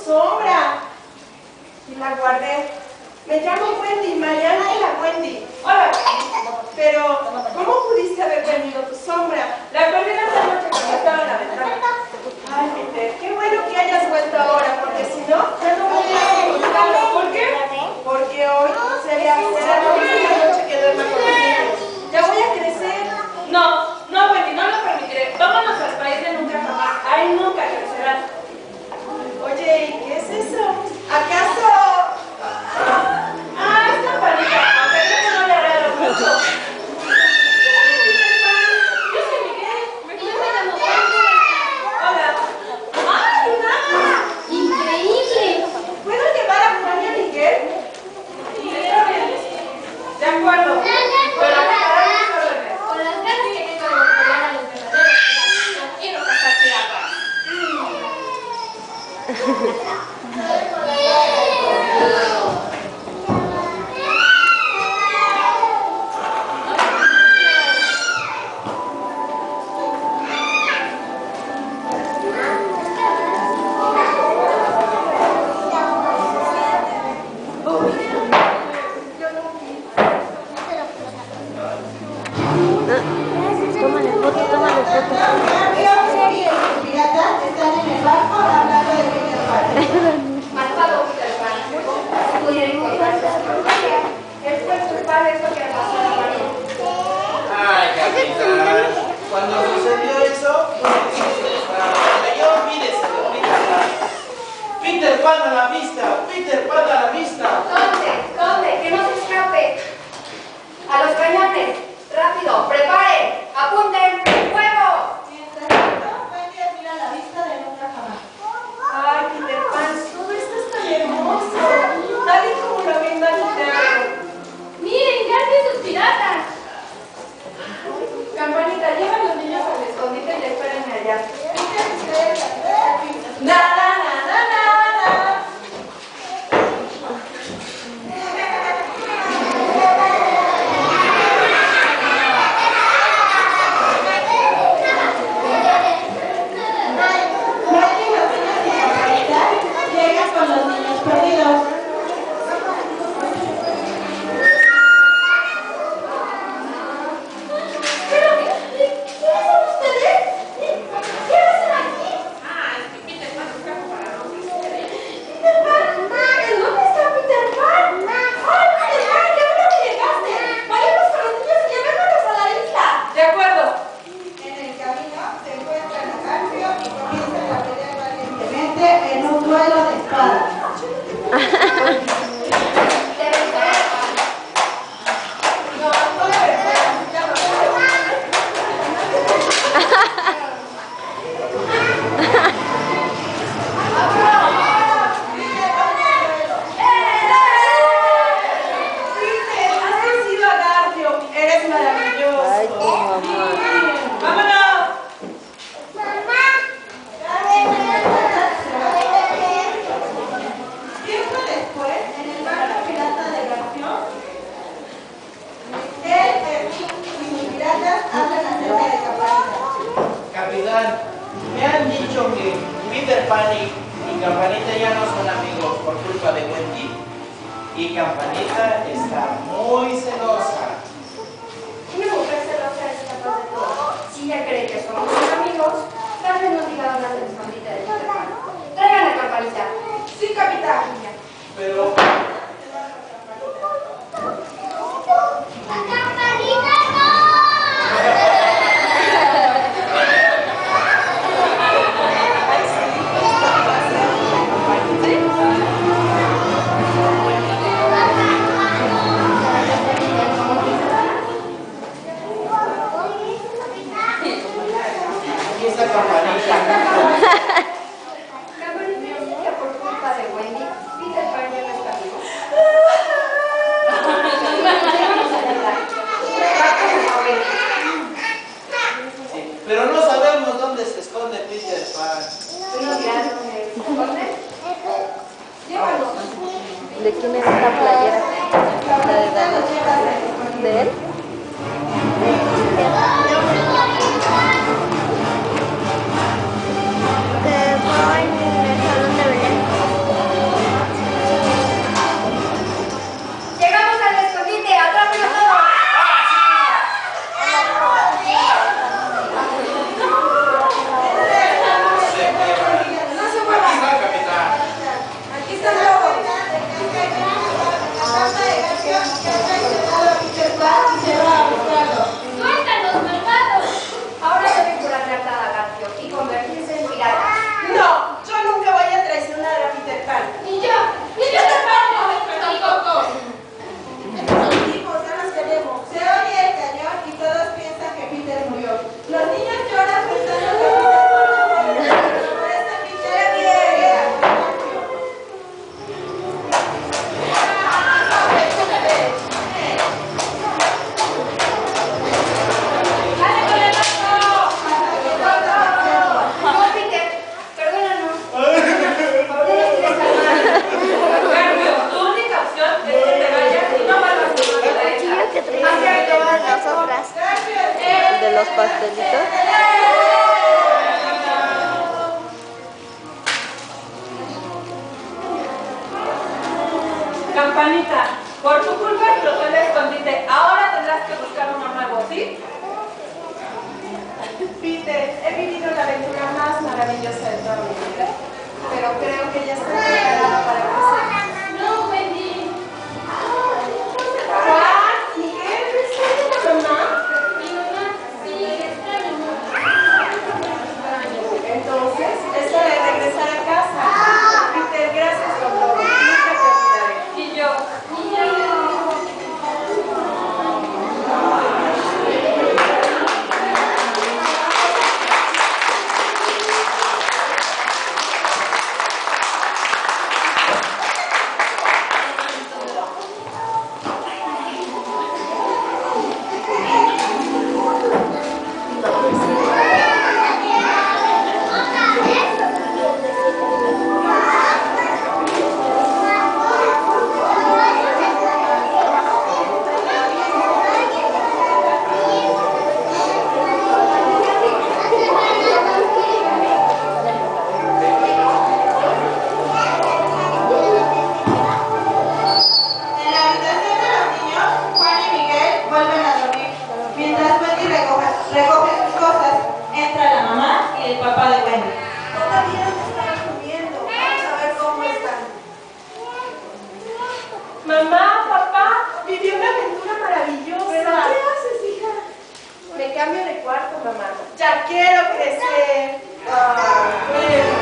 sombra. Y la guardé. Me llamo Wendy, Mariana y la Wendy. Hola, Wendy. Pero, ¿cómo pudiste haber venido tu sombra? La perdí la noche cuando estaba en la ventana. Ay, Peter, qué bueno que hayas vuelto ahora, porque si no, ya no podrías encontrarlo. ¿Por qué? Porque hoy será la última noche que duerma con los niños. Ya voy a crecer. No, Wendy, no lo permitiré. Vámonos al país de nunca jamás. Ahí nunca crecerán. Oye, ¿y qué es eso? ¿Acaso...? Es campanita, aunque creo que no le agrada mucho. Yo soy Miguel. Yo me llamo Juan. Hola. ¡Ay, nada! ¡Increíble! ¿Puedo llevar a Juan y a Miguel? Sí, está bien. De acuerdo. Pero preparar mis órdenes. Con las ganas que tengo de apoyar a los verdaderos, no quiero pasar piratas. Tómale foto, tómale foto. Los piratas están en el barco hablando de Peter Pan. Malvado Peter Pan. Si pudiera encontrarse a su familia, él fue culpable de eso que le pasó a María. Ay, capitán. Cuando sucedió eso, yo olvídeselo, Peter Pan. Peter Pan a la vista, Peter Pan a la vista. ¿Dónde? Que no se escape. A los cañones. Rápido, prepare, apunten, fuego. Mientras tanto, Wendy admira la vista de nunca jamás. Ay, Peter Pan, todo esto es tan hermoso. Tal y como lo vi imaginado. Miren, ya vi sus piratas. Campanita, lleva a los niños al escondite y espérenme allá. Fíjense ustedes la que aquí. Nada, nada, nada. Llega con los niños perdidos. ¿Pero qué son ustedes? ¿Qué hacen aquí? Es que Peter Pan escapa para no crecer. ¡Peter Pan! ¿En dónde está Peter Pan? ¡Ay, Peter Pan! ¡Qué bueno que llegaste! ¡Vayamos con los niños y llevémonos a la isla! De acuerdo. En el camino se encuentran a Garfio y comienzan a pelear valientemente en un duelo de espadas. Deben ser. No, no le vergüenza, ya lo sé. Peter, has vencido a Garfio. Eres maravilloso. Ay, tu mamá. ¡Vámonos! Tiempo después, en el barco pirata de Garfio, él, y sus piratas hablan acerca de Campanita. Capitán, me han dicho que Peter Pan y Campanita ya no son amigos por culpa de Wendy. Y Campanita está muy celosa. Una mujer celosa es capaz de todo. Si ella cree que somos sus amigos, tal vez nos diga dónde se escondite de Peter Pan. Traigan la campanita. Sí, capitán. Pero ¡La campanita no! aquí está Campanita. Campanita dice que por culpa de Wendy, Peter Pan ya no está vivo. Vamos a ayudar. Rápido, a Wendy. Sí, pero no sabemos dónde se esconde Peter Pan. ¿Tú nos dirás dónde se esconde? Llévanos. ¿De quién es esta playera? ¿La de Dallas? ¿De él? Que fue en el salón de Belén. Campanita, por tu culpa explotó el escondite. Ahora tendrás que buscar uno nuevo, ¿sí? Peter, he vivido la aventura más maravillosa de toda mi vida, pero creo que ya estoy preparada para crecer. No, Wendy. Juan, Miguel, ¿no extrañan a mamá? Mi mamá, sí, extraño mucho. Entonces, es hora de regresar a casa. Peter, gracias por todo. Nunca te olvidaré. Y yo. En la habitación de los niños, Juan y Miguel vuelven a dormir. Mientras Wendy recoge sus cosas, entra la mamá y el papá de Wendy. Todavía no están durmiendo. Vamos a ver cómo están. Mamá, papá, viví una aventura maravillosa. ¿Pero qué haces, hija? Me cambio de cuarto, mamá. Ya quiero crecer. Bueno.